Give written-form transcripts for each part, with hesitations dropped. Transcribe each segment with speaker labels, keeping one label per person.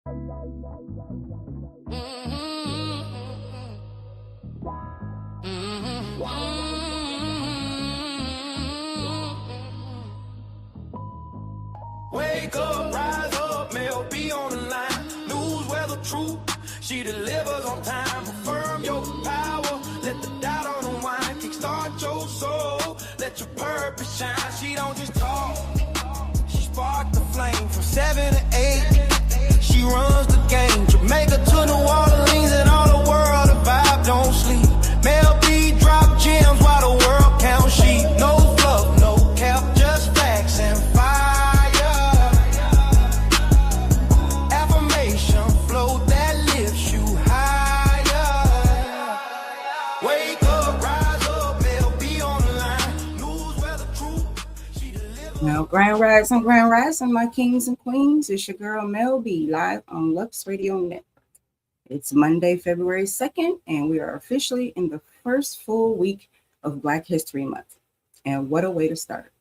Speaker 1: Wake up, rise up, Mell B on the line. News, weather, truth, she delivers on time. Affirm your power, let the doubt unwind. Kickstart your soul, let your purpose shine. She don't just talk, she sparked the flame from 7 to 8. She runs the game, Jamaica to New Orleans and all the world. The vibe don't sleep. Mell B drop gems while the world counts sheep. No fluff, no cap, just facts and fire. Affirmation flow that lifts you higher. Wake up, rise up, Mell B on the line. News, weather, truth, she delivers.
Speaker 2: Now, Grand Rising, my kings and queens. It's your girl Mell B, live on Lux Radio Network. It's Monday, February 2nd, and we are officially in the first full week of Black History Month. And what a way to start.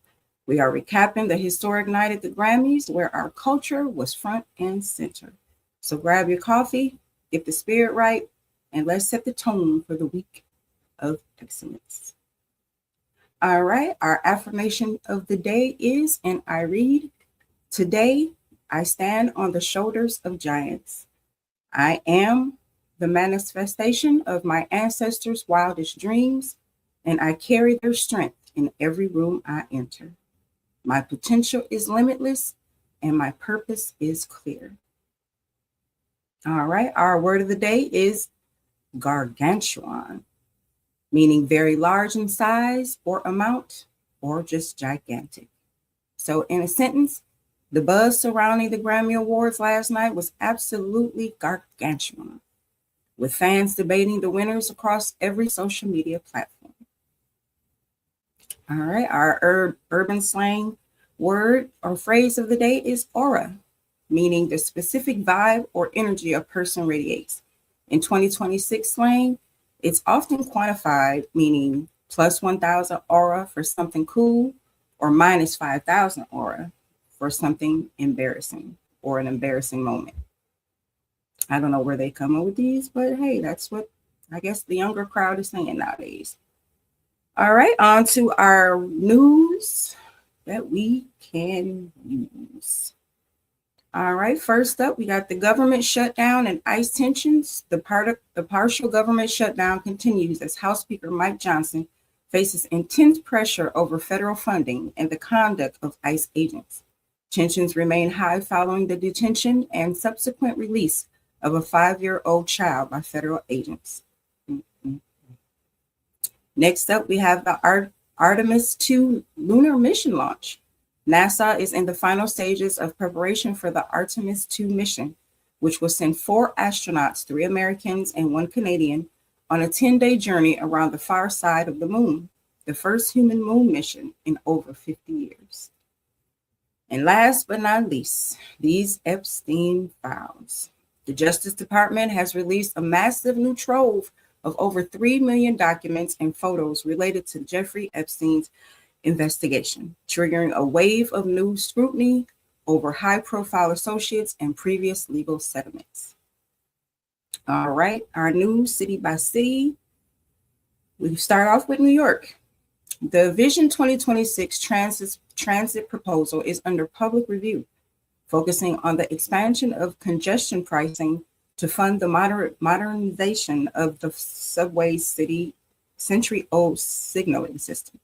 Speaker 2: We are recapping the historic night at the Grammys, where our culture was front and center. So grab your coffee, get the spirit right, and let's set the tone for the week of excellence. All right, our affirmation of the day is, and I read, today I stand on the shoulders of giants. I am the manifestation of my ancestors' wildest dreams, and I carry their strength in every room I enter. My potential is limitless, and my purpose is clear. All right, our word of the day is gargantuan, meaning very large in size or amount, or just gigantic. So in a sentence, the buzz surrounding the Grammy Awards last night was absolutely gargantuan, with fans debating the winners across every social media platform. All right, our urban slang word or phrase of the day is aura, meaning the specific vibe or energy a person radiates. In 2026 slang, it's often quantified, meaning plus 1,000 aura for something cool, or minus 5,000 aura for something embarrassing or an embarrassing moment. I don't know where they come up with these, but hey, that's what I guess the younger crowd is saying nowadays. All right, on to our news that we can use. All right, first up, we got the government shutdown and ICE tensions. The partial government shutdown continues as House Speaker Mike Johnson faces intense pressure over federal funding and the conduct of ICE agents. Tensions remain high following the detention and subsequent release of a 5-year-old child by federal agents. Next up, we have the Artemis 2 lunar mission launch. NASA is in the final stages of preparation for the Artemis 2 mission, which will send 4 astronauts, 3 Americans and 1 Canadian, on a 10-day journey around the far side of the moon, the first human moon mission in over 50 years. And last but not least, these Epstein files. The Justice Department has released a massive new trove of over 3 million documents and photos related to Jeffrey Epstein's investigation, triggering a wave of new scrutiny over high-profile associates and previous legal settlements. All right, our news city by city. We start off with New York. The Vision 2026 transit proposal is under public review, focusing on the expansion of congestion pricing to fund the modernization of the subway's century-old signaling system.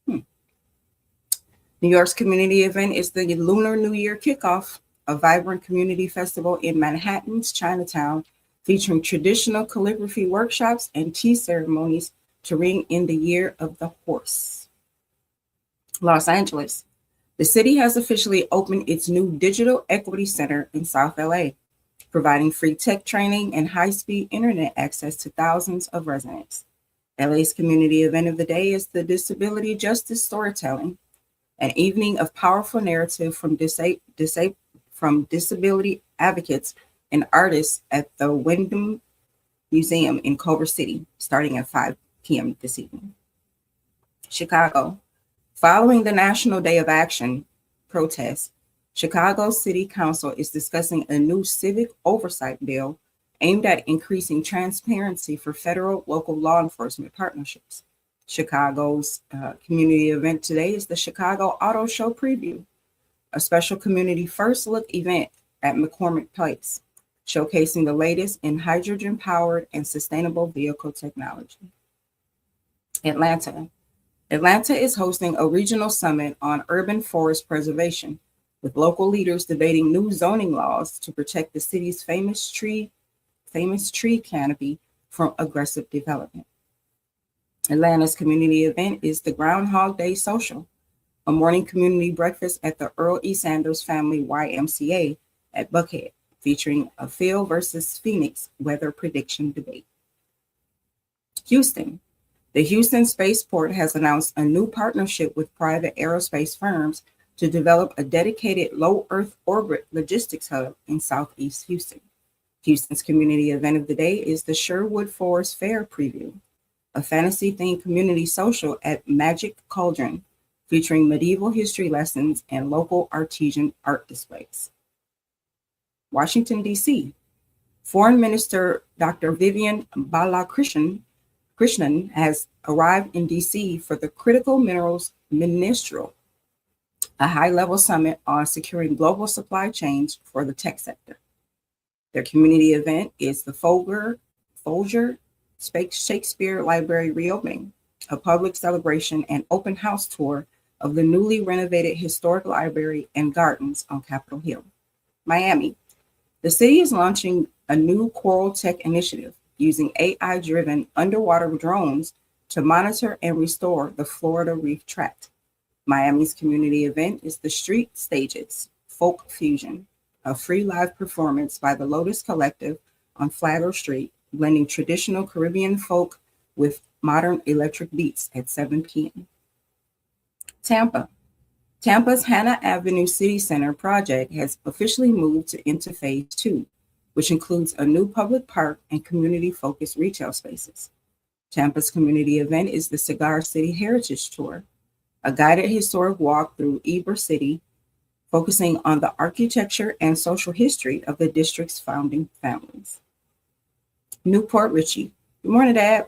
Speaker 2: New York's community event is the Lunar New Year Kickoff, a vibrant community festival in Manhattan's Chinatown, featuring traditional calligraphy workshops and tea ceremonies to ring in the year of the horse. Los Angeles. The city has officially opened its new Digital Equity Center in South LA, providing free tech training and high-speed internet access to thousands of residents. LA's community event of the day is the Disability Justice Storytelling, an evening of powerful narrative from disability advocates and artists at the Wyndham Museum in Culver City, starting at 5 p.m. this evening. Chicago. Following the National Day of Action protest, Chicago City Council is discussing a new civic oversight bill aimed at increasing transparency for federal local law enforcement partnerships. Chicago's community event today is the Chicago Auto Show Preview, a special community first look event at McCormick Place, showcasing the latest in hydrogen-powered and sustainable vehicle technology. Atlanta. Atlanta is hosting a regional summit on urban forest preservation, with local leaders debating new zoning laws to protect the city's famous tree canopy from aggressive development. Atlanta's community event is the Groundhog Day Social, a morning community breakfast at the Earl E. Sanders Family YMCA at Buckhead, featuring a Phil versus Phoenix weather prediction debate. Houston. The Houston Spaceport has announced a new partnership with private aerospace firms to develop a dedicated low Earth orbit logistics hub in Southeast Houston. Houston's community event of the day is the Sherwood Forest Fair Preview, a fantasy-themed community social at Magic Cauldron, featuring medieval history lessons and local artisan art displays. Washington, D.C. Foreign Minister Dr. Vivian Balakrishnan has arrived in D.C. for the Critical Minerals Ministerial, a high-level summit on securing global supply chains for the tech sector. Their community event is the Folger Shakespeare Library reopening, a public celebration and open house tour of the newly renovated historic library and gardens on Capitol Hill. Miami. The city is launching a new coral tech initiative using AI-driven underwater drones to monitor and restore the Florida Reef Tract. Miami's community event is the Street Stages Folk Fusion, a free live performance by the Lotus Collective on Flagler Street, blending traditional Caribbean folk with modern electric beats at 7 p.m. Tampa. Tampa's Hannah Avenue City Center project has officially moved into phase 2, which includes a new public park and community-focused retail spaces. Tampa's community event is the Cigar City Heritage Tour, a guided historic walk through Ybor City, focusing on the architecture and social history of the district's founding families. Newport Richey. Good morning, Dad.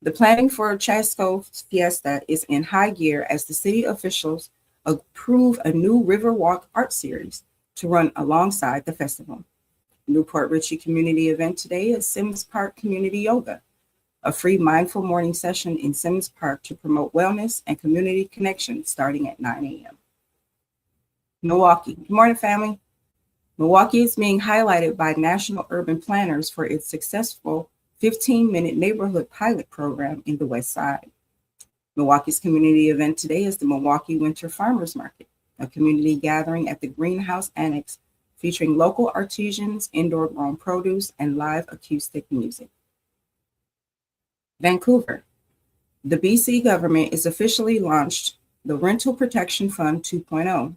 Speaker 2: The planning for Chasco Fiesta is in high gear as the city officials approve a new Riverwalk art series to run alongside the festival. Newport Richey community event today is Sims Park Community Yoga, a free mindful morning session in Sims Park to promote wellness and community connection starting at 9 a.m. Milwaukee. Good morning, family. Milwaukee is being highlighted by national urban planners for its successful 15-minute neighborhood pilot program in the West Side. Milwaukee's community event today is the Milwaukee Winter Farmers Market, a community gathering at the Greenhouse Annex featuring local artisans, indoor grown produce, and live acoustic music. Vancouver. The BC government is officially launched the Rental Protection Fund 2.0,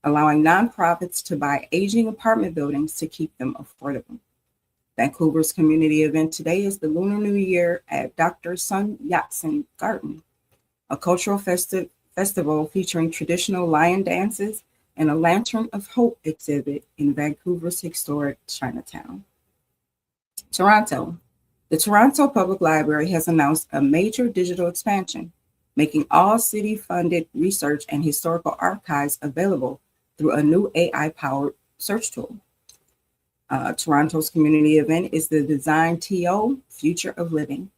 Speaker 2: allowing nonprofits to buy aging apartment buildings to keep them affordable. Vancouver's community event today is the Lunar New Year at Dr. Sun Yat-sen Garden, a cultural festival featuring traditional lion dances and a Lantern of Hope exhibit in Vancouver's historic Chinatown. Toronto. The Toronto Public Library has announced a major digital expansion, making all city-funded research and historical archives available through a new AI-powered search tool. Toronto's community event is the Design TO Future of Living,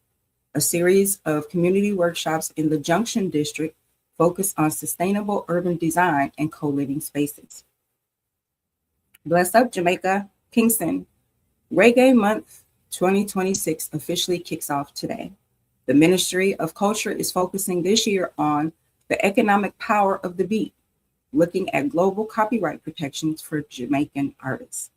Speaker 2: a series of community workshops in the Junction District focused on sustainable urban design and co-living spaces. Bless up, Jamaica. Kingston. Reggae Month 2026 officially kicks off today. The Ministry of Culture is focusing this year on the economic power of the beat, looking at global copyright protections for Jamaican artists.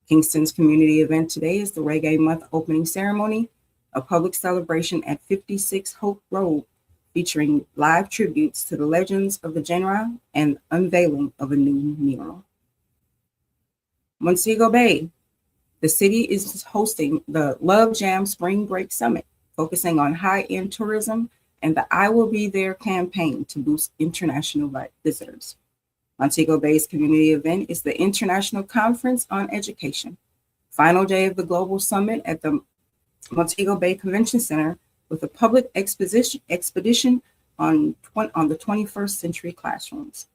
Speaker 2: Kingston's community event today is the Reggae Month opening ceremony, a public celebration at 56 Hope Road, featuring live tributes to the legends of the genre and unveiling of a new mural. Montego Bay. The city is hosting the Love Jam Spring Break Summit, focusing on high-end tourism and the I Will Be There campaign to boost international visitors. Montego Bay's community event is the International Conference on Education. Final day of the Global Summit at the Montego Bay Convention Center with a public expedition on the 21st century classrooms.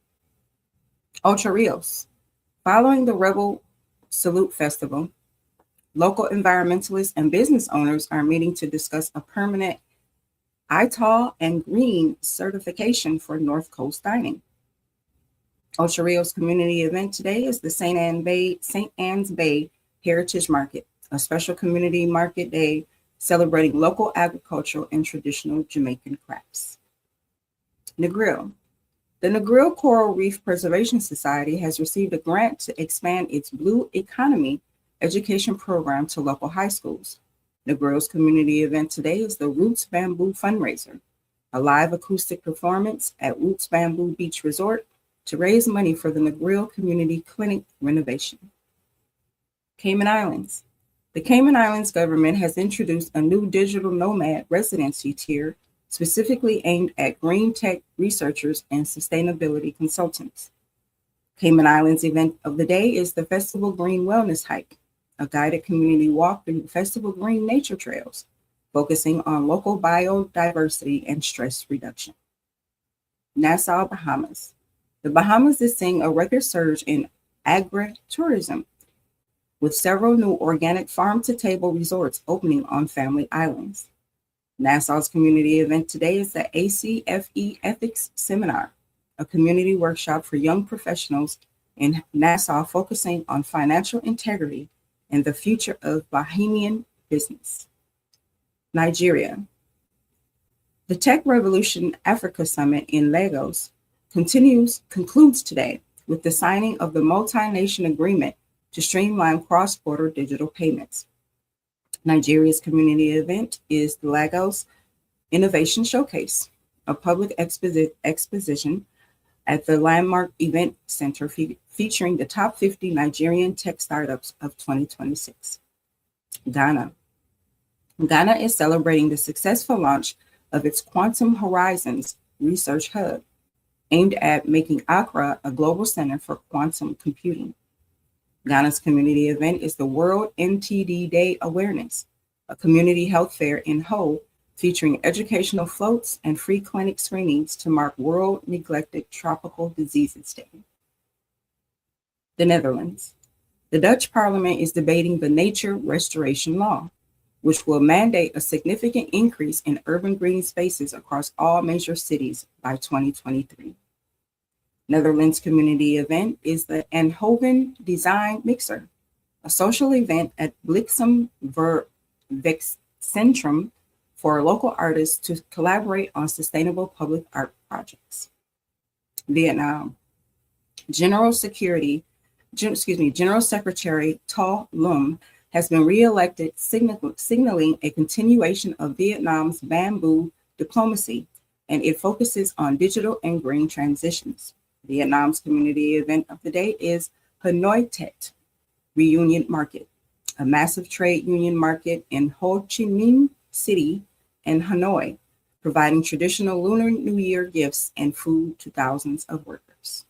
Speaker 2: Ocho Rios. Following the Rebel Salute Festival, local environmentalists and business owners are meeting to discuss a permanent ITAL and green certification for North Coast dining. Ocho Rios community event today is the St. Anne's Bay Heritage Market, a special community market day celebrating local agricultural and traditional Jamaican crafts. Negril. The Negril Coral Reef Preservation Society has received a grant to expand its Blue Economy education program to local high schools. Negril's community event today is the Roots Bamboo Fundraiser, a live acoustic performance at Roots Bamboo Beach Resort to raise money for the Negril Community Clinic renovation. Cayman Islands. The Cayman Islands government has introduced a new digital nomad residency tier specifically aimed at green tech researchers and sustainability consultants. Cayman Islands event of the day is the Festival Green Wellness Hike, a guided community walk through the Festival Green Nature Trails, focusing on local biodiversity and stress reduction. Nassau, Bahamas. The Bahamas is seeing a record surge in agritourism, with several new organic farm-to-table resorts opening on family islands. Nassau's community event today is the ACFE Ethics Seminar, a community workshop for young professionals in Nassau focusing on financial integrity and the future of Bahamian business. Nigeria. The Tech Revolution Africa Summit in Lagos concludes today with the signing of the multi-nation agreement to streamline cross-border digital payments. Nigeria's community event is the Lagos Innovation Showcase, a public exposition at the Landmark Event Center featuring the top 50 Nigerian tech startups of 2026. Ghana. Ghana is celebrating the successful launch of its Quantum Horizons Research Hub, aimed at making Accra a global center for quantum computing. Ghana's community event is the World NTD Day Awareness, a community health fair in Ho featuring educational floats and free clinic screenings to mark World Neglected Tropical Diseases Day. The Netherlands. The Dutch Parliament is debating the Nature Restoration Law, which will mandate a significant increase in urban green spaces across all major cities by 2023. Netherlands community event is the Eindhoven Design Mixer, a social event at Bliksem Centrum for local artists to collaborate on sustainable public art projects. Vietnam. General Secretary To Lum has been re-elected, signaling a continuation of Vietnam's bamboo diplomacy, and it focuses on digital and green transitions. Vietnam's community event of the day is Hanoi Tet Reunion Market, a massive trade union market in Ho Chi Minh City and Hanoi, providing traditional Lunar New Year gifts and food to thousands of workers.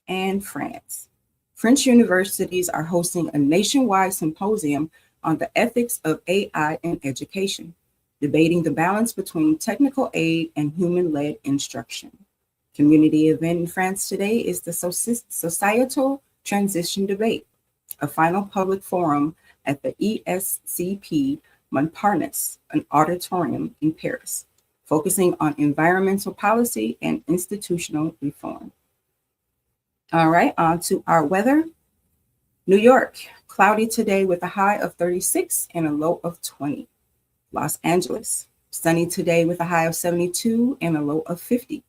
Speaker 2: And France. French universities are hosting a nationwide symposium on the ethics of AI in education, debating the balance between technical aid and human-led instruction. Community event in France today is the Societal Transition Debate, a final public forum at the ESCP Montparnasse, an auditorium in Paris, focusing on environmental policy and institutional reform. All right, on to our weather. New York, cloudy today with a high of 36 and a low of 20. Los Angeles, sunny today with a high of 72 and a low of 50.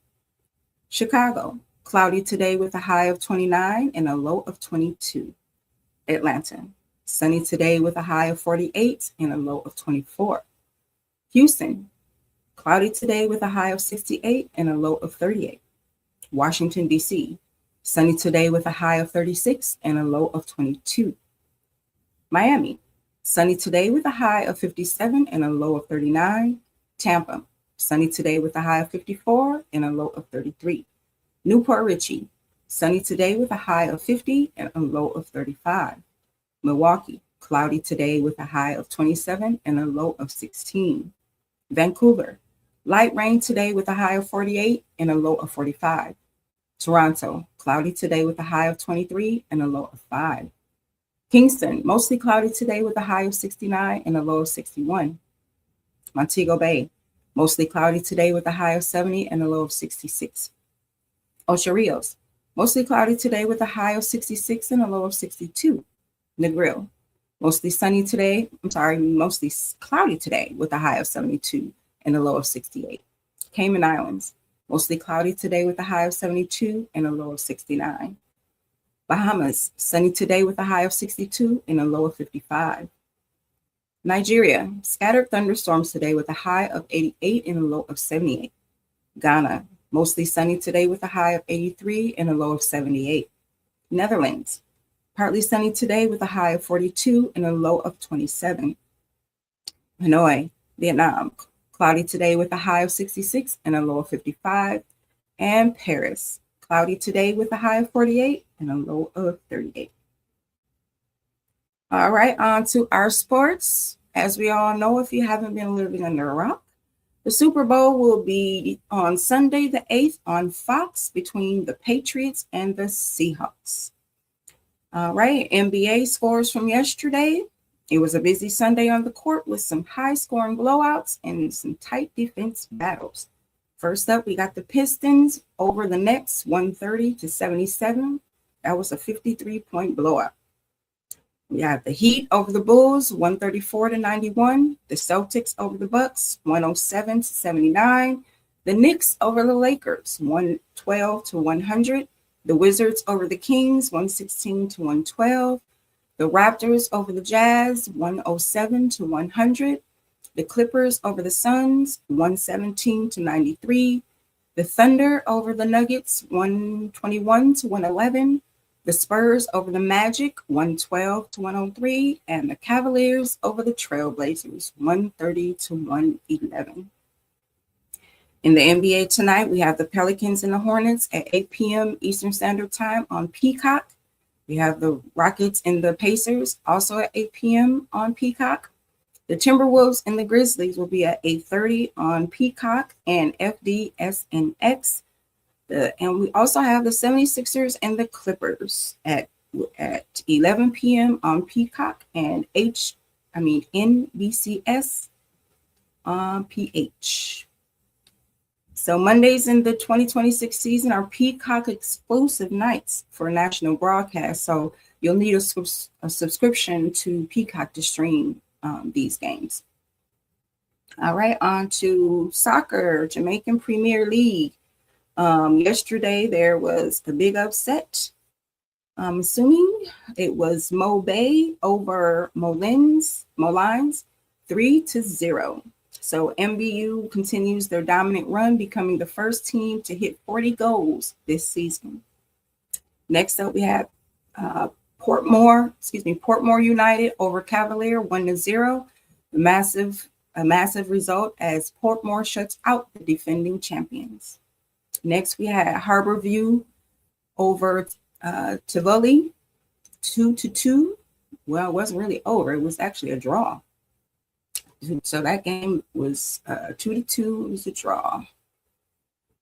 Speaker 2: Chicago, cloudy today with a high of 29 and a low of 22. Atlanta, sunny today with a high of 48 and a low of 24. Houston, cloudy today with a high of 68 and a low of 38. Washington, D.C., sunny today with a high of 36 and a low of 22. Miami, sunny today with a high of 57 and a low of 39. Tampa, sunny today with a high of 54 and a low of 33. Newport Richey, Sunny today with a high of 50 and a low of 35. Milwaukee, cloudy today with a high of 27 and a low of 16. Vancouver, light rain today with a high of 48 and a low of 45. Toronto, cloudy today with a high of 23 and a low of 5. Kingston, mostly cloudy today with a high of 69 and a low of 61. Montego Bay, mostly cloudy today with a high of 70 and a low of 66. Ocho Rios, mostly cloudy today with a high of 66 and a low of 62. Negril, mostly cloudy today with a high of 72 and a low of 68. Cayman Islands, mostly cloudy today with a high of 72 and a low of 69. Bahamas, sunny today with a high of 62 and a low of 55. Nigeria, scattered thunderstorms today with a high of 88 and a low of 78. Ghana, mostly sunny today with a high of 83 and a low of 78. Netherlands, partly sunny today with a high of 42 and a low of 27. Hanoi, Vietnam, cloudy today with a high of 66 and a low of 55. And Paris, cloudy today with a high of 48 and a low of 38. All right, on to our sports. As we all know, if you haven't been living under a rock, the Super Bowl will be on Sunday the 8th on Fox between the Patriots and the Seahawks. All right, NBA scores from yesterday. It was a busy Sunday on the court with some high-scoring blowouts and some tight defense battles. First up, we got the Pistons over the Nets, 130-77. That was a 53-point blowout. We have the Heat over the Bulls, 134-91. The Celtics over the Bucks, 107-79. The Knicks over the Lakers, 112-100. The Wizards over the Kings, 116-112. The Raptors over the Jazz, 107-100. The Clippers over the Suns, 117-93. The Thunder over the Nuggets, 121-111. The Spurs over the Magic, 112-103. And the Cavaliers over the Trailblazers, 130-111. In the NBA tonight, we have the Pelicans and the Hornets at 8 p.m. Eastern Standard Time on Peacock. We have the Rockets and the Pacers also at 8 p.m. on Peacock. The Timberwolves and the Grizzlies will be at 8:30 on Peacock and FDSNX. And we also have the 76ers and the Clippers at 11 p.m. on Peacock and NBCS on PH. So Mondays in the 2026 season are Peacock exclusive nights for national broadcast. So you'll need a subscription to Peacock to stream these games. All right, on to soccer, Jamaican Premier League. Yesterday, there was a big upset. I'm assuming it was Mell B over Molins 3-0. So MBU continues their dominant run, becoming the first team to hit 40 goals this season. Next up, we have Portmore United over Cavalier 1-0. A massive result as Portmore shuts out the defending champions. Next, we had Harborview over Tivoli 2-2. Well, it wasn't really over. It was actually a draw. So that game was 2-2. It was a draw.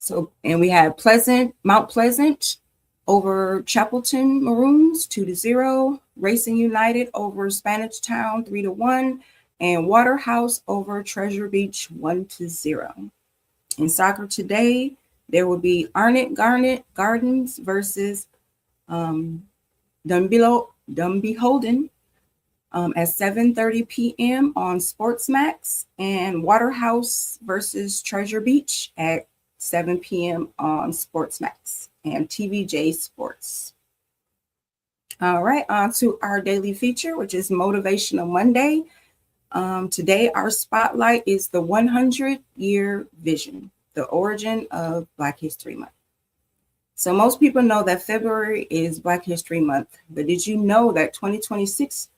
Speaker 2: So, and we had Mount Pleasant over Chapelton Maroons 2-0. Racing United over Spanish Town 3-1. And Waterhouse over Treasure Beach 1-0. In soccer today, there will be Arnett Gardens versus Dunby Holden at 7:30 p.m. on Sportsmax, and Waterhouse versus Treasure Beach at 7 p.m. on Sportsmax and TVJ Sports. All right, on to our daily feature, which is Motivational Monday. Today, our spotlight is the 100-year vision, the origin of Black History Month. So most people know that February is Black History Month, but did you know that 2026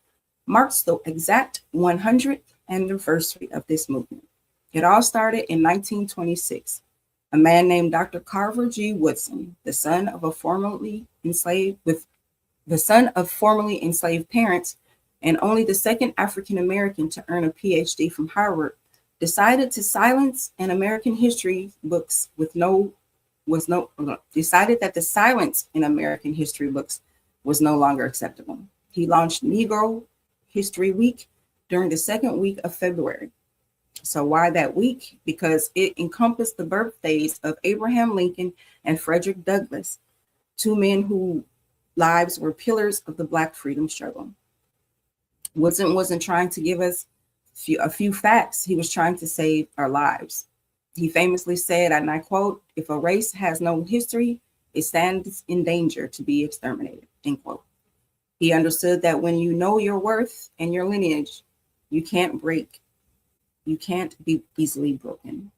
Speaker 2: marks the exact 100th anniversary of this movement? It all started in 1926 A man named Dr. Carver G. Woodson, the son of formerly enslaved parents and only the second African American to earn a PhD from Harvard, decided to silence an American history books decided that the silence in American history books was no longer acceptable. He launched Negro History Week during the second week of February. So why that week? Because it encompassed the birthdays of Abraham Lincoln and Frederick Douglass, two men whose lives were pillars of the Black freedom struggle. Woodson wasn't trying to give us a few facts. He was trying to save our lives. He famously said, and I quote, "If a race has no history, it stands in danger to be exterminated," end quote. He understood that when you know your worth and your lineage, you can't be easily broken.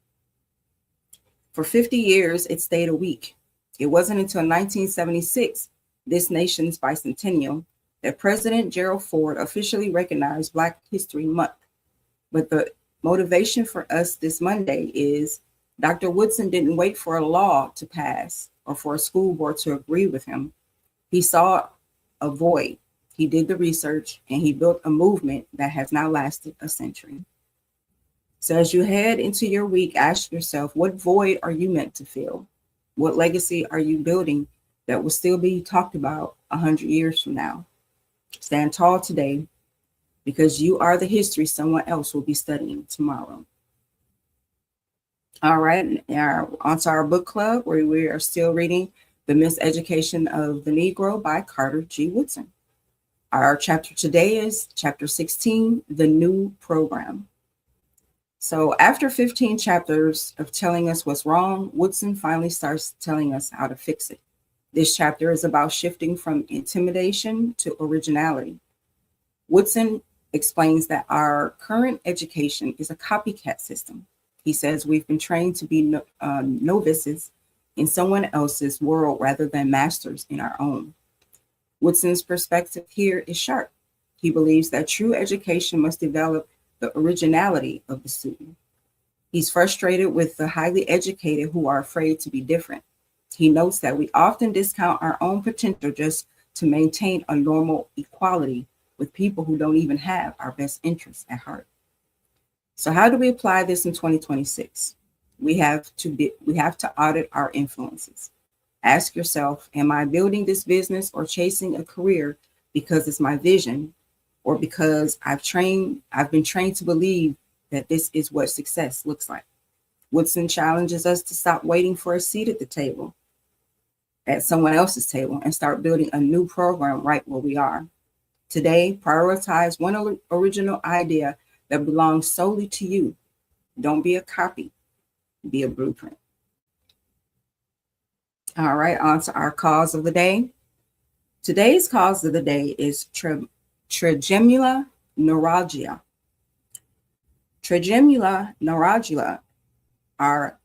Speaker 2: For 50 years, it stayed a week. It wasn't until 1976, this nation's bicentennial, that President Gerald Ford officially recognized Black History Month. But the motivation for us this Monday is Dr. Woodson didn't wait for a law to pass or for a school board to agree with him. He saw a void. He did the research and he built a movement that has now lasted a century. So as you head into your week, ask yourself, what void are you meant to fill? What legacy are you building that will still be talked about 100 years from now? Stand tall today because you are the history someone else will be studying tomorrow. All right, on to our book club where we are still reading The Miseducation of the Negro by Carter G. Woodson. Our chapter today is chapter 16, The New Program. So after 15 chapters of telling us what's wrong, Woodson finally starts telling us how to fix it. This chapter is about shifting from intimidation to originality. Woodson explains that our current education is a copycat system. He says we've been trained to be novices in someone else's world rather than masters in our own. Woodson's perspective here is sharp. He believes that true education must develop the originality of the student. He's frustrated with the highly educated who are afraid to be different. He notes that we often discount our own potential just to maintain a normal equality with people who don't even have our best interests at heart. So how do we apply this in 2026? We have to audit our influences. Ask yourself, am I building this business or chasing a career because it's my vision or because I've been trained to believe that this is what success looks like? Woodson challenges us to stop waiting for a seat at the table, at someone else's table, and start building a new program right where we are. Today, prioritize one original idea that belongs solely to you. Don't be a copy, be a blueprint. All right, on to our cause of the day. Today's cause of the day is trigeminal neuralgia. Trigeminal neuralgia are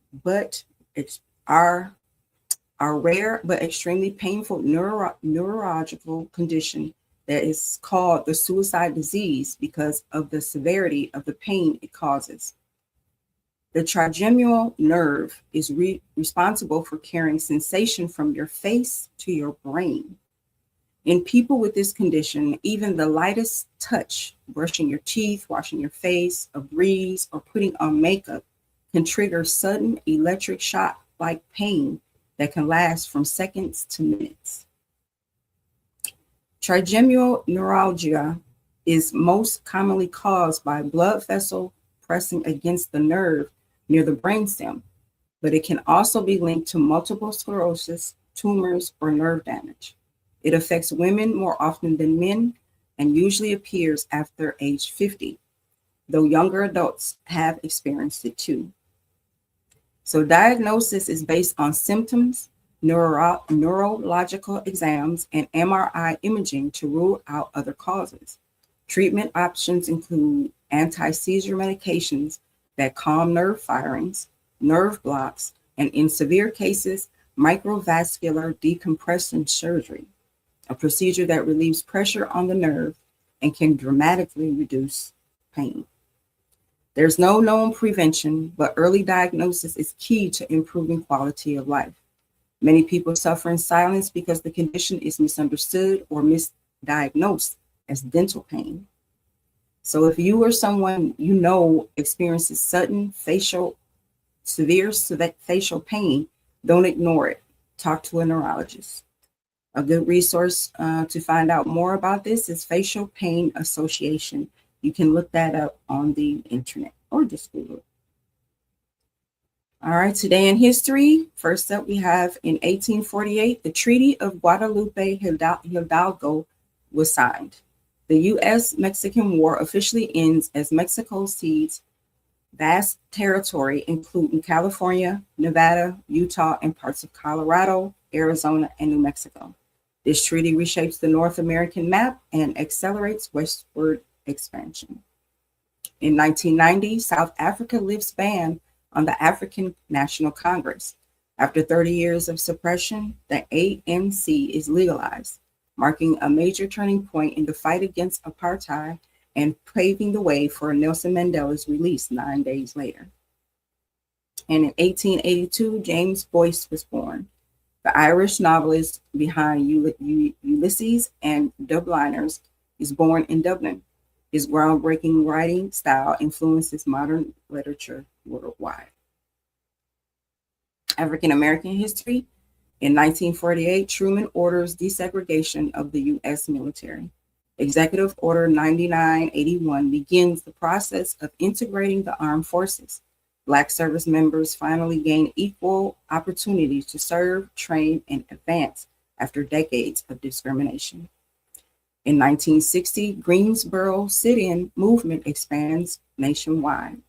Speaker 2: rare but extremely painful neurological condition that is called the suicide disease because of the severity of the pain it causes. The trigeminal nerve is responsible for carrying sensation from your face to your brain. In people with this condition, even the lightest touch, brushing your teeth, washing your face, a breeze, or putting on makeup can trigger sudden electric shock-like pain that can last from seconds to minutes. Trigeminal neuralgia is most commonly caused by blood vessel pressing against the nerve near the brainstem, but it can also be linked to multiple sclerosis, tumors, or nerve damage. It affects women more often than men and usually appears after age 50, though younger adults have experienced it too. So diagnosis is based on symptoms, neurological exams, and MRI imaging to rule out other causes. Treatment options include anti-seizure medications that calm nerve firings, nerve blocks, and in severe cases, microvascular decompression surgery, a procedure that relieves pressure on the nerve and can dramatically reduce pain. There's no known prevention, but early diagnosis is key to improving quality of life. Many people suffer in silence because the condition is misunderstood or misdiagnosed as dental pain. So if you or someone you know experiences sudden severe facial pain, don't ignore it. Talk to a neurologist. A good resource to find out more about this is Facial Pain Association. You can look that up on the internet or just Google it. All right, today in history, first up we have in 1848, the Treaty of Guadalupe Hidalgo was signed. The U.S.-Mexican War officially ends as Mexico cedes vast territory, including California, Nevada, Utah, and parts of Colorado, Arizona, and New Mexico. This treaty reshapes the North American map and accelerates westward expansion. In 1990, South Africa lifts ban on the African National Congress. After 30 years of suppression, the ANC is legalized, marking a major turning point in the fight against apartheid and paving the way for Nelson Mandela's release 9 days later. And in 1882, James Boyce was born. The Irish novelist behind Ulysses and Dubliners is born in Dublin. His groundbreaking writing style influences modern literature worldwide. African American history. In 1948, Truman orders desegregation of the U.S. military. Executive Order 9981 begins the process of integrating the armed forces. Black service members finally gain equal opportunities to serve, train, and advance after decades of discrimination. In 1960, Greensboro sit-in movement expands nationwide.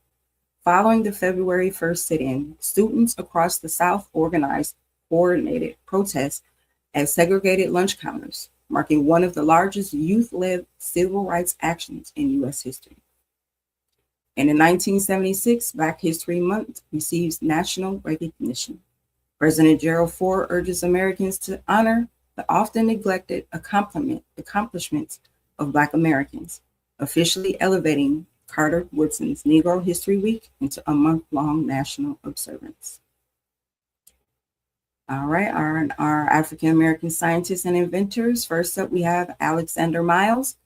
Speaker 2: Following the February 1st sit-in, students across the South organized coordinated protests at segregated lunch counters, marking one of the largest youth-led civil rights actions in U.S. history. And in 1976, Black History Month receives national recognition. President Gerald Ford urges Americans to honor the often neglected accomplishments of Black Americans, officially elevating Carter Woodson's Negro History Week into a month-long national observance. All right, our African-American scientists and inventors. First up, we have Alexander Miles,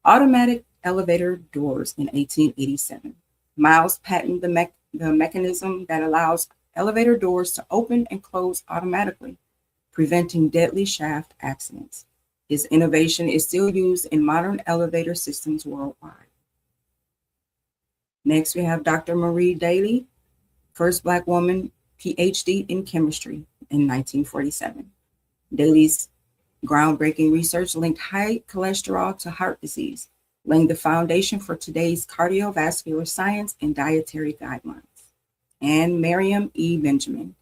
Speaker 2: automatic elevator doors in 1887. Miles patented the mechanism that allows elevator doors to open and close automatically, preventing deadly shaft accidents. His innovation is still used in modern elevator systems worldwide. Next, we have Dr. Marie Daly, first Black woman PhD in chemistry in 1947. Daly's groundbreaking research linked high cholesterol to heart disease, laying the foundation for today's cardiovascular science and dietary guidelines. And Miriam E. Benjamin.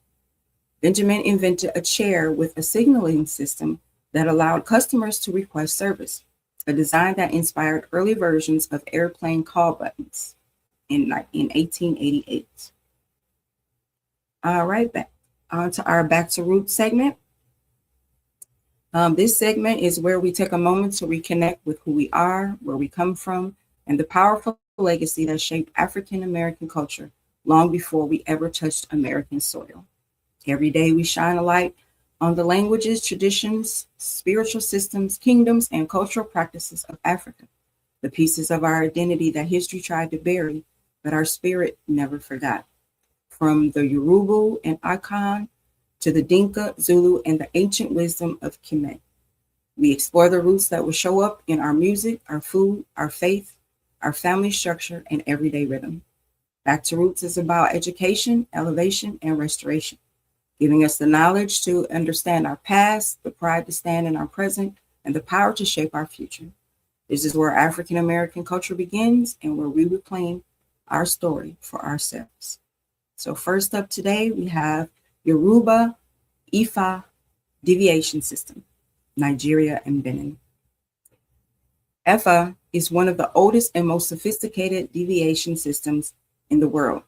Speaker 2: Benjamin invented a chair with a signaling system that allowed customers to request service, a design that inspired early versions of airplane call buttons in 1888. All right, back on to our Back to Roots segment. This segment is where we take a moment to reconnect with who we are, where we come from, and the powerful legacy that shaped African American culture long before we ever touched American soil. Every day we shine a light on the languages, traditions, spiritual systems, kingdoms, and cultural practices of Africa, the pieces of our identity that history tried to bury, but our spirit never forgot. From the Yoruba and Akan to the Dinka, Zulu, and the ancient wisdom of Kemet. We explore the roots that will show up in our music, our food, our faith, our family structure, and everyday rhythm. Back to Roots is about education, elevation, and restoration, giving us the knowledge to understand our past, the pride to stand in our present, and the power to shape our future. This is where African American culture begins and where we reclaim our story for ourselves. So first up today, we have Yoruba Ifa deviation system, Nigeria and Benin. Ifa is one of the oldest and most sophisticated deviation systems in the world.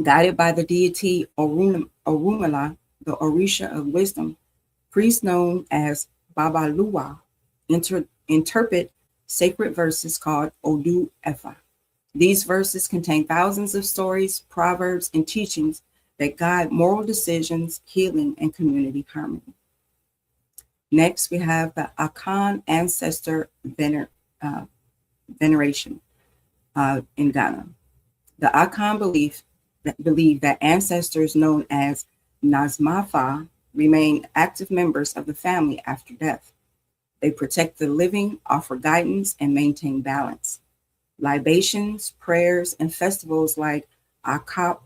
Speaker 2: Guided by the deity Orunmila, the Orisha of wisdom, priests known as Babaluwa interpret sacred verses called Odu Ifa. These verses contain thousands of stories, proverbs, and teachings that guide moral decisions, healing, and community harmony. Next, we have the Akan ancestor veneration in Ghana. The Akan believe that ancestors known as Nazmafa remain active members of the family after death. They protect the living, offer guidance, and maintain balance. Libations, prayers, and festivals like Akasta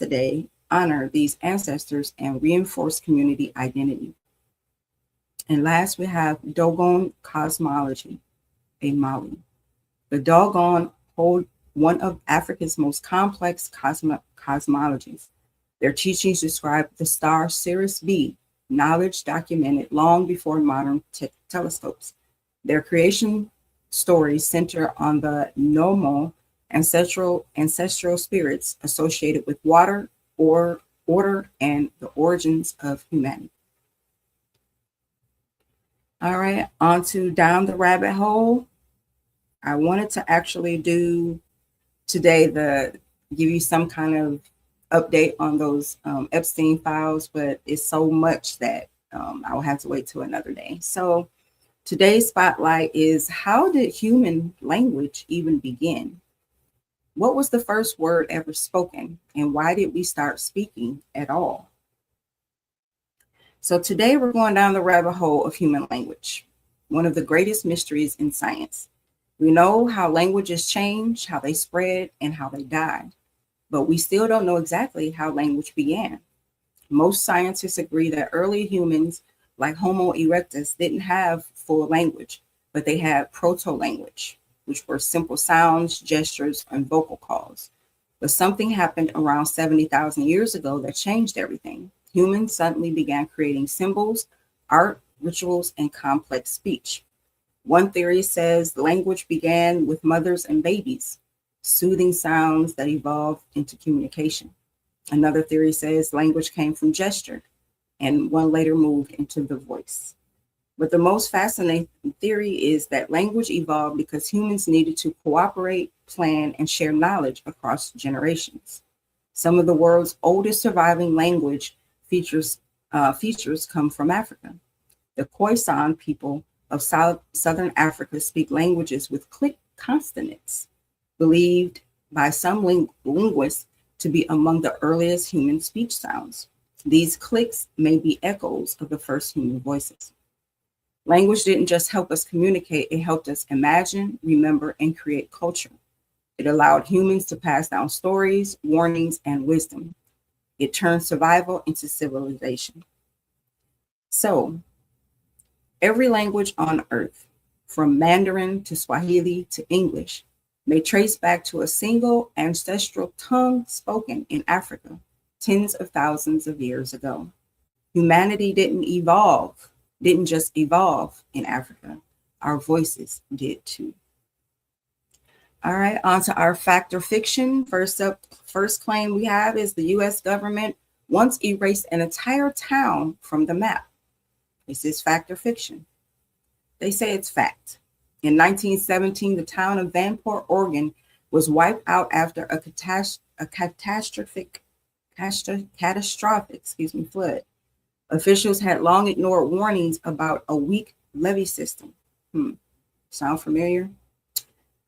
Speaker 2: Day honor these ancestors and reinforce community identity. And last, we have Dogon cosmology, a Mali. The Dogon hold one of Africa's most complex cosmologies. Their teachings describe the star Sirius B, knowledge documented long before modern telescopes. Their creation stories center on the Nomo ancestral spirits associated with water, or order, and the origins of humanity. All right, on to Down the Rabbit Hole. I wanted to actually do today give you some kind of update on those Epstein files, but it's so much that I will have to wait till another day. So today's spotlight is, how did human language even begin? What was the first word ever spoken, and why did we start speaking at all? So today we're going down the rabbit hole of human language, one of the greatest mysteries in science. We know how languages change, how they spread, and how they died, but we still don't know exactly how language began. Most scientists agree that early humans, like Homo erectus, didn't have full language, but they had proto-language, which were simple sounds, gestures, and vocal calls. But something happened around 70,000 years ago that changed everything. Humans suddenly began creating symbols, art, rituals, and complex speech. One theory says language began with mothers and babies, soothing sounds that evolved into communication. Another theory says language came from gesture, and one later moved into the voice. But the most fascinating theory is that language evolved because humans needed to cooperate, plan, and share knowledge across generations. Some of the world's oldest surviving language features come from Africa. The Khoisan people of Southern Africa speak languages with click consonants, believed by some linguists to be among the earliest human speech sounds. These clicks may be echoes of the first human voices. Language didn't just help us communicate, it helped us imagine, remember, and create culture. It allowed humans to pass down stories, warnings, and wisdom. It turned survival into civilization. So, every language on earth, from Mandarin to Swahili to English, may trace back to a single ancestral tongue spoken in Africa tens of thousands of years ago. Humanity didn't just evolve in Africa. Our voices did too. All right, on to our fact or fiction. First claim we have is the US government once erased an entire town from the map. Is this fact or fiction? They say it's fact. In 1917, the town of Vanport, Oregon was wiped out after a catastrophic flood. Officials had long ignored warnings about a weak levee system. Sound familiar?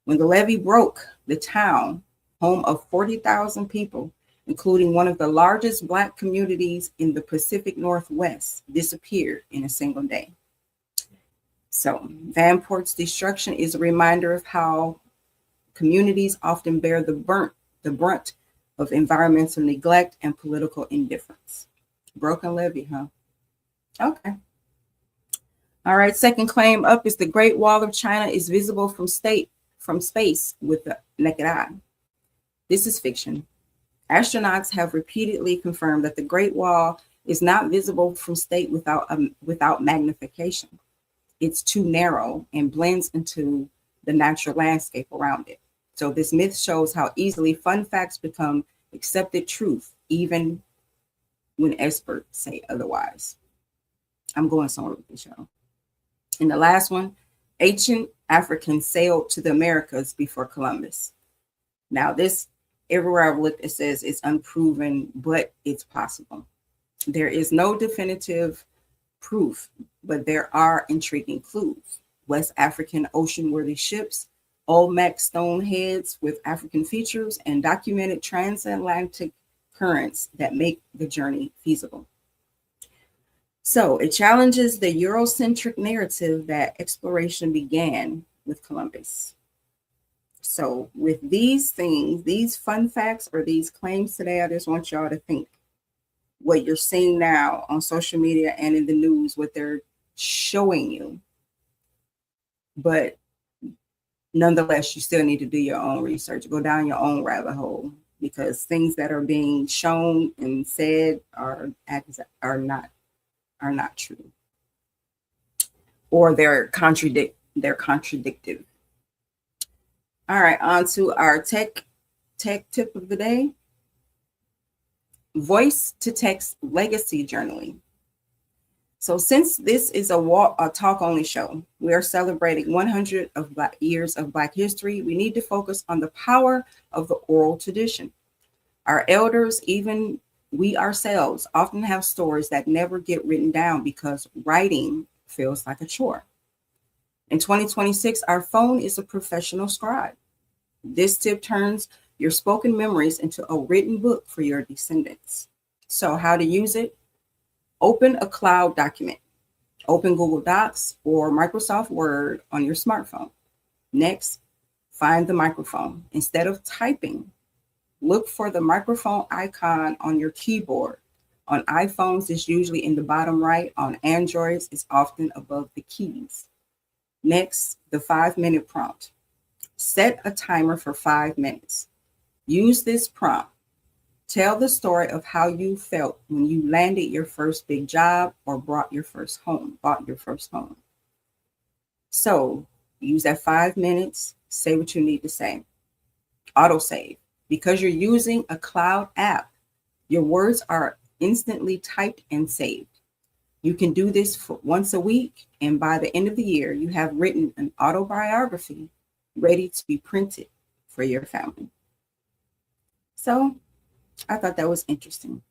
Speaker 2: When the levee broke, the town, home of 40,000 people, including one of the largest Black communities in the Pacific Northwest, disappeared in a single day. So, Vanport's destruction is a reminder of how communities often bear the brunt of environmental neglect and political indifference. Broken levee, huh? Okay. All right, second claim up is the Great Wall of China is visible from space with the naked eye. This is fiction. Astronauts have repeatedly confirmed that the Great Wall is not visible from space without magnification. It's too narrow and blends into the natural landscape around it. So this myth shows how easily fun facts become accepted truth, even when experts say otherwise. I'm going somewhere with this, y'all. And the last one, ancient Africans sailed to the Americas before Columbus. Now, this, everywhere I've looked, it says it's unproven, but it's possible. There is no definitive proof, but there are intriguing clues. West African ocean-worthy ships, Olmec stone heads with African features, and documented transatlantic currents that make the journey feasible. So it challenges the Eurocentric narrative that exploration began with Columbus. So with these things, these fun facts or these claims today, I just want y'all to think what you're seeing now on social media and in the news, what they're showing you. But nonetheless, you still need to do your own research, go down your own rabbit hole, because things that are being shown and said are not true, or they're contradictive. All right, on to our tech tip of the day. Voice to text legacy journaling. So since this is a talk only show, we are celebrating 100 of years of Black history. We need to focus on the power of the oral tradition. Our elders, even we ourselves, often have stories that never get written down because writing feels like a chore. In 2026, our phone is a professional scribe. This tip turns your spoken memories into a written book for your descendants. So how to use it? Open a cloud document. Open Google Docs or Microsoft Word on your smartphone. Next, find the microphone. Instead of typing, look for the microphone icon on your keyboard. On iPhones, it's usually in the bottom right. On Androids, it's often above the keys. Next, the 5-minute prompt. Set a timer for 5 minutes. Use this prompt. Tell the story of how you felt when you landed your first big job or bought your first home. So use that 5 minutes, say what you need to say. Autosave. Because you're using a cloud app, your words are instantly typed and saved. You can do this for once a week, and by the end of the year, you have written an autobiography ready to be printed for your family. So I thought that was interesting.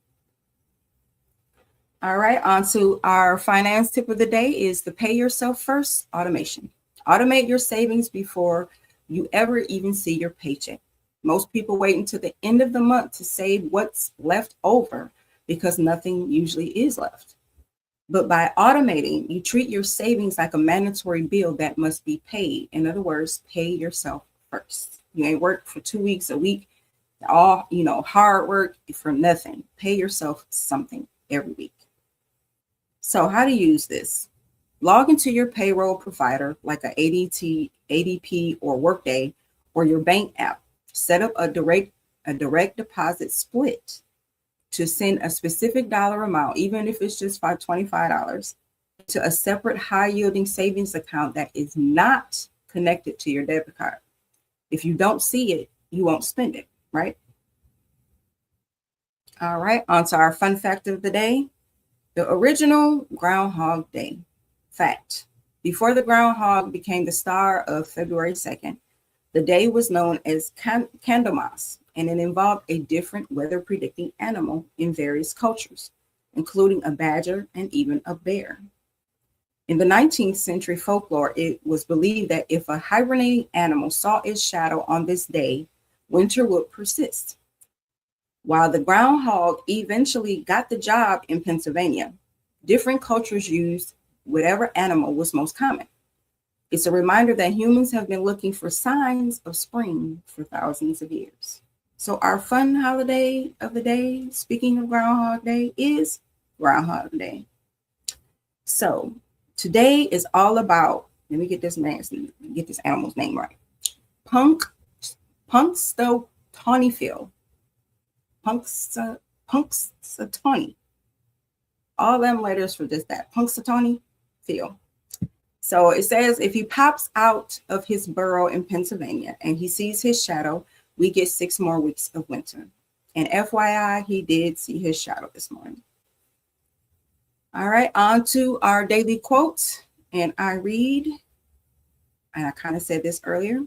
Speaker 2: All right, on to our finance tip of the day is the pay yourself first automation. Automate your savings before you ever even see your paycheck. Most people wait until the end of the month to save what's left over because nothing usually is left. But by automating, you treat your savings like a mandatory bill that must be paid. In other words, pay yourself first. You ain't work for 2 weeks, a week, all, hard work for nothing. Pay yourself something every week. So how to use this? Log into your payroll provider like a ADP or Workday or your bank app. Set up a direct deposit split to send a specific dollar amount, even if it's just $25, to a separate high-yielding savings account that is not connected to your debit card. If you don't see it, you won't spend it, right? All right, on to our fun fact of the day. The original Groundhog Day. Fact. Before the groundhog became the star of February 2nd, the day was known as Candlemas, and it involved a different weather predicting animal in various cultures, including a badger and even a bear. In the 19th century folklore, it was believed that if a hibernating animal saw its shadow on this day, winter would persist. While the groundhog eventually got the job in Pennsylvania, different cultures used whatever animal was most common. It's a reminder that humans have been looking for signs of spring for thousands of years. So our fun holiday of the day, speaking of Groundhog Day, is Groundhog Day. So today is all about, let me get this animal's name right. Punxsutawney. Punxsutawney. All them letters for just that. Punxsutawney Phil. So it says if he pops out of his burrow in Pennsylvania and he sees his shadow, we get 6 more weeks of winter. And FYI, he did see his shadow this morning. All right, on to our daily quotes. And I read, and I kind of said this earlier.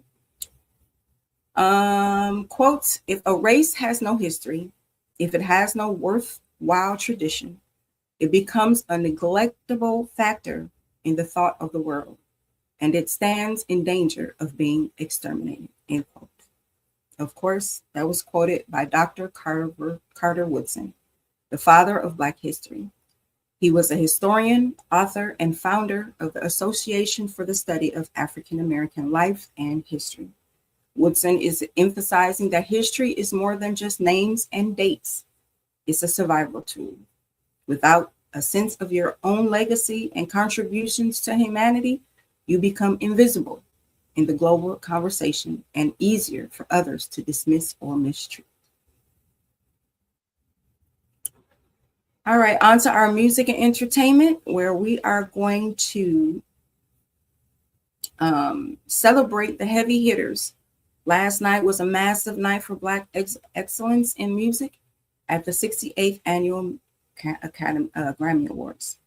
Speaker 2: Quotes, if a race has no history, if it has no worthwhile tradition, it becomes a neglectable factor in the thought of the world, and it stands in danger of being exterminated, end quote. Of course, that was quoted by Dr. Carter Woodson, the father of Black history. He was a historian, author, and founder of the Association for the Study of African American Life and History. Woodson is emphasizing that history is more than just names and dates. It's a survival tool. Without a sense of your own legacy and contributions to humanity, you become invisible in the global conversation and easier for others to dismiss or mistreat. All right, on to our music and entertainment, where we are going to celebrate the heavy hitters. Last night was a massive night for Black excellence in music at the 68th Annual Grammy Awards.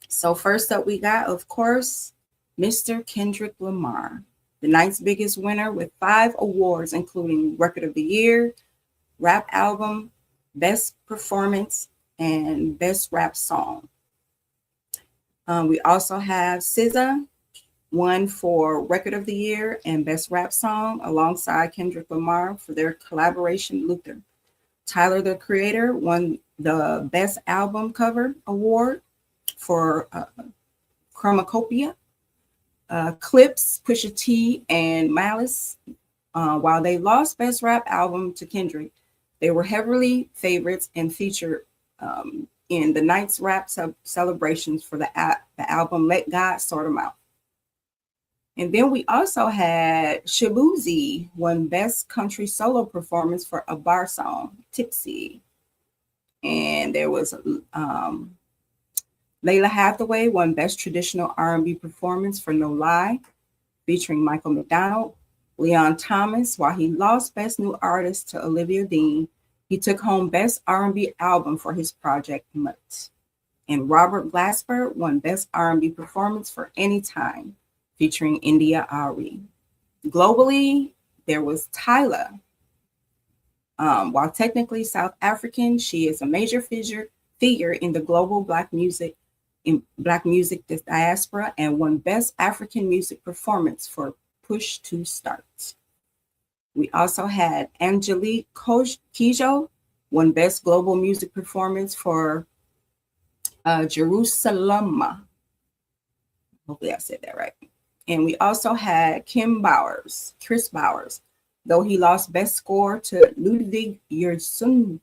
Speaker 2: So first up, we got, of course, Mr. Kendrick Lamar, the night's biggest winner with 5 awards, including Record of the Year, Rap Album, Best Performance, and Best Rap Song. We also have SZA, won for Record of the Year and Best Rap Song alongside Kendrick Lamar for their collaboration Luther. Tyler, the Creator, won the Best Album Cover Award for Chromacopia. Clips, Pusha T, and Malice, while they lost Best Rap Album to Kendrick, they were heavily favorites and featured in the night's rap celebrations for the album Let God Sort 'Em Out. And then we also had Shabuzi won Best Country Solo Performance for a bar song, Tipsy. And there was Layla Hathaway won Best Traditional R&B Performance for No Lie, featuring Michael McDonald. Leon Thomas, while he lost Best New Artist to Olivia Dean, he took home Best R&B Album for his project Mutt. And Robert Glasper won Best R&B Performance for Anytime, featuring India Ari. Globally, there was Tyla. While technically South African, she is a major figure in the global Black music diaspora and won Best African Music Performance for Push to Start. We also had Angelique Kidjo won Best Global Music Performance for Jerusalem. Hopefully I said that right. And we also had Chris Bowers, though he lost Best Score to Ludwig Göransson.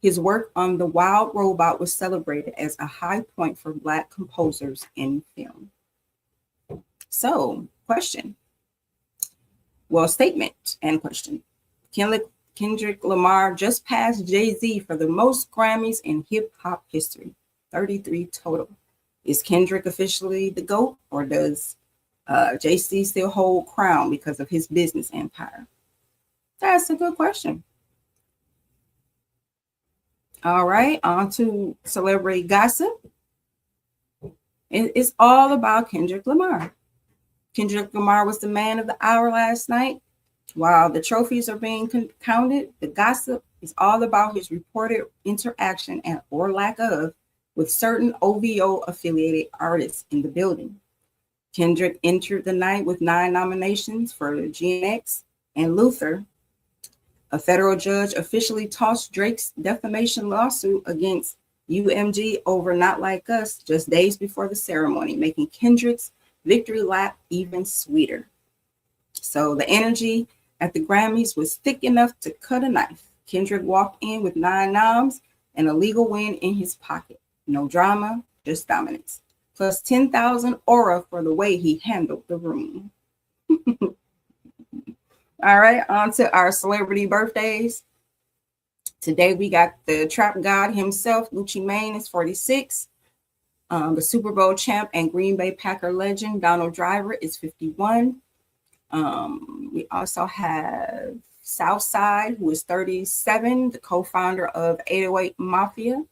Speaker 2: His work on The Wild Robot was celebrated as a high point for Black composers in film. So, statement and question. Kendrick Lamar just passed Jay-Z for the most Grammys in hip-hop history, 33 total. Is Kendrick officially the GOAT, or does Jay-Z still hold crown because of his business empire? That's a good question. All right, on to celebrity gossip. It's all about Kendrick Lamar. Kendrick Lamar was the man of the hour last night. While the trophies are being counted, the gossip is all about his reported interaction or lack of with certain OVO-affiliated artists in the building. Kendrick entered the night with 9 nominations for GNX and Luther. A federal judge officially tossed Drake's defamation lawsuit against UMG over Not Like Us just days before the ceremony, making Kendrick's victory lap even sweeter. So the energy at the Grammys was thick enough to cut a knife. Kendrick walked in with 9 noms and a legal win in his pocket. No drama, just dominance. Plus 10,000 aura for the way he handled the room. All right, on to our celebrity birthdays. Today we got the trap god himself, Gucci Mane is 46. The Super Bowl champ and Green Bay Packer legend, Donald Driver, is 51. We also have Southside, who is 37, the co-founder of 808 Mafia.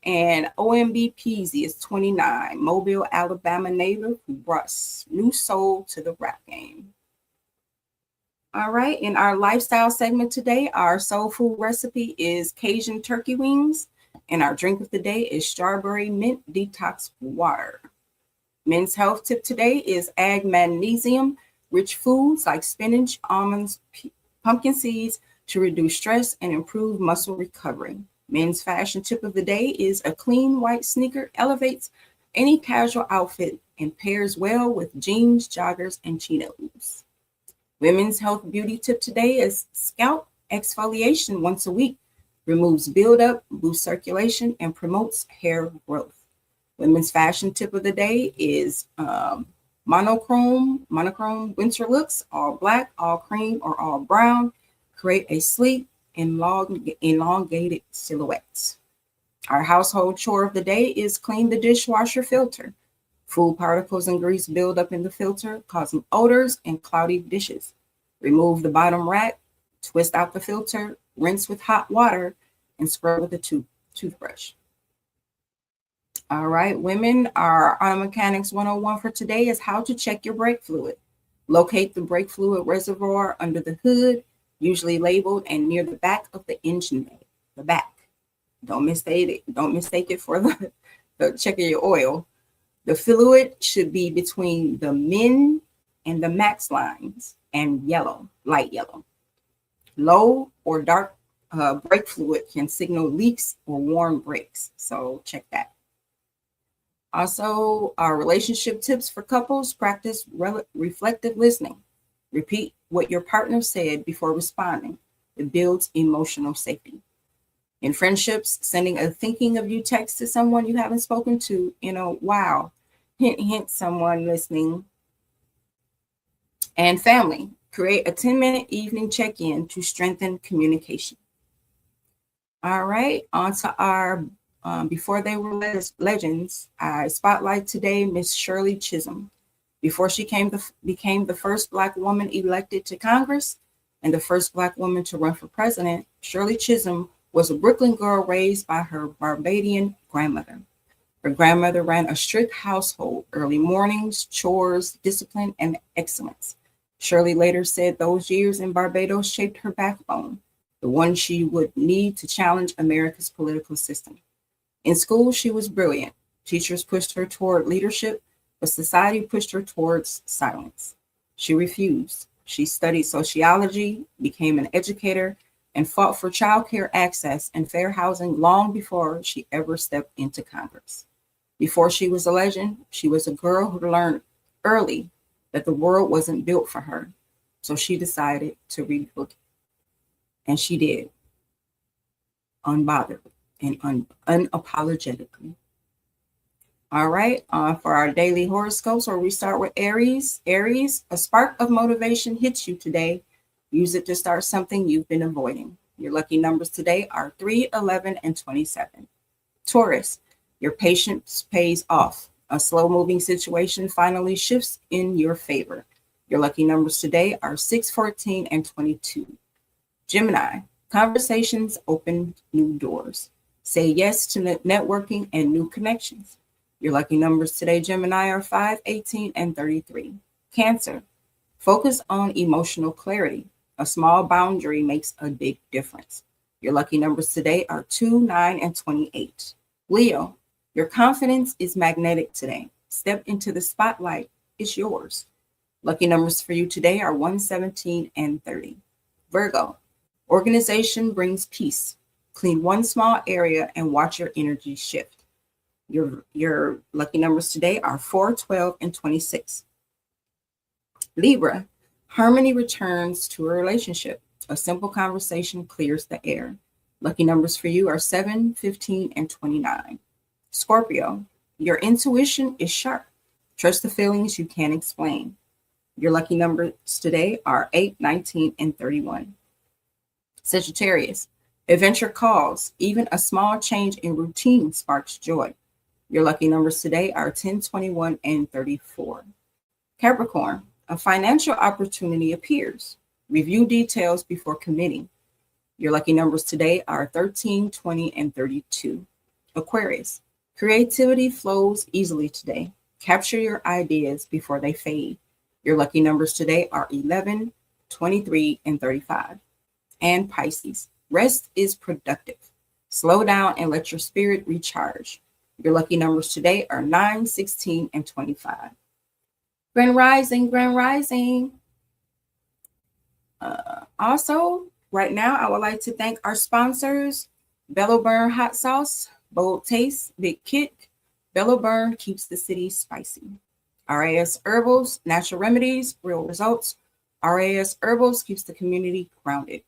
Speaker 2: And OMB Peasy is 29, Mobile, Alabama native who brought new soul to the rap game. All right, in our lifestyle segment today, our soul food recipe is Cajun turkey wings, and our drink of the day is strawberry mint detox water. Men's health tip today is add magnesium rich foods like spinach, almonds, pumpkin seeds to reduce stress and improve muscle recovery. Men's fashion tip of the day is a clean white sneaker elevates any casual outfit and pairs well with jeans, joggers, and chinos. Women's health beauty tip today is scalp exfoliation once a week, removes buildup, boosts circulation, and promotes hair growth. Women's fashion tip of the day is monochrome winter looks, all black, all cream, or all brown. Create a sleek, elongated silhouette. Our household chore of the day is clean the dishwasher filter. Food particles and grease build up in the filter, causing odors and cloudy dishes. Remove the bottom rack, twist out the filter, rinse with hot water, and scrub with a toothbrush. All right, women, our Auto Mechanics 101 for today is how to check your brake fluid. Locate the brake fluid reservoir under the hood, usually labeled and near the back of the engine bay. The back. Don't mistake it for the check of your oil. The fluid should be between the min and the max lines and yellow, light yellow. Low or dark brake fluid can signal leaks or worn brakes. So check that. Also, our relationship tips for couples: practice reflective listening. Repeat what your partner said before responding. It builds emotional safety. In friendships, sending a thinking of you text to someone you haven't spoken to in a while. Hint, hint, someone listening. And family, create a 10-minute evening check-in to strengthen communication. All right, on to our Before They Were Legends, I spotlight today Miss Shirley Chisholm. Before she became the first Black woman elected to Congress and the first Black woman to run for president, Shirley Chisholm was a Brooklyn girl raised by her Barbadian grandmother. Her grandmother ran a strict household, early mornings, chores, discipline, and excellence. Shirley later said those years in Barbados shaped her backbone, the one she would need to challenge America's political system. In school, she was brilliant. Teachers pushed her toward leadership, but society pushed her towards silence. She refused. She studied sociology, became an educator, and fought for childcare access and fair housing long before she ever stepped into Congress. Before she was a legend, she was a girl who learned early that the world wasn't built for her, so she decided to rebuild it. And she did, unbothered and unapologetically. All right, for our daily horoscopes, where we start with Aries. Aries, a spark of motivation hits you today. Use it to start something you've been avoiding. Your lucky numbers today are 3, 11, and 27. Taurus, your patience pays off. A slow-moving situation finally shifts in your favor. Your lucky numbers today are 6, 14, and 22. Gemini, conversations open new doors. Say yes to networking and new connections. Your lucky numbers today, Gemini, are 5, 18, and 33. Cancer, focus on emotional clarity. A small boundary makes a big difference. Your lucky numbers today are 2, 9, and 28. Leo, your confidence is magnetic today. Step into the spotlight. It's yours. Lucky numbers for you today are 1, 17, and 30. Virgo, organization brings peace. Clean one small area and watch your energy shift. Your lucky numbers today are 4, 12, and 26. Libra, harmony returns to a relationship. A simple conversation clears the air. Lucky numbers for you are 7, 15, and 29. Scorpio, your intuition is sharp. Trust the feelings you can't explain. Your lucky numbers today are 8, 19, and 31. Sagittarius, adventure calls. Even a small change in routine sparks joy. Your lucky numbers today are 10, 21, and 34. Capricorn, a financial opportunity appears. Review details before committing. Your lucky numbers today are 13, 20, and 32. Aquarius, creativity flows easily today. Capture your ideas before they fade. Your lucky numbers today are 11, 23, and 35. And Pisces, rest is productive. Slow down and let your spirit recharge. Your lucky numbers today are 9, 16, and 25. Grand Rising, Grand Rising. Also, right now, I would like to thank our sponsors, Bello Burn Hot Sauce, Bold Taste, Big Kick. Bello Burn keeps the city spicy. RAS Herbals, Natural Remedies, Real Results. RAS Herbals keeps the community grounded.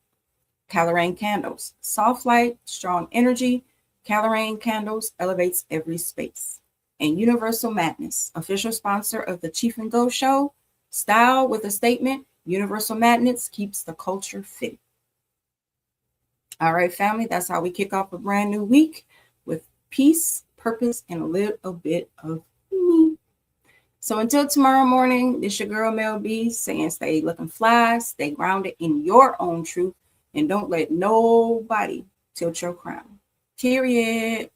Speaker 2: Colorane Candles, Soft Light, Strong Energy. Colorane Candles elevates every space. And Universal Madness, official sponsor of the Chief and Go Show. Style with a statement. Universal Madness keeps the culture fit. All right, family, that's how we kick off a brand new week with peace, purpose, and a little bit of me. So until tomorrow morning, this your girl Mell B saying stay looking fly, stay grounded in your own truth, and don't let nobody tilt your crown. Period.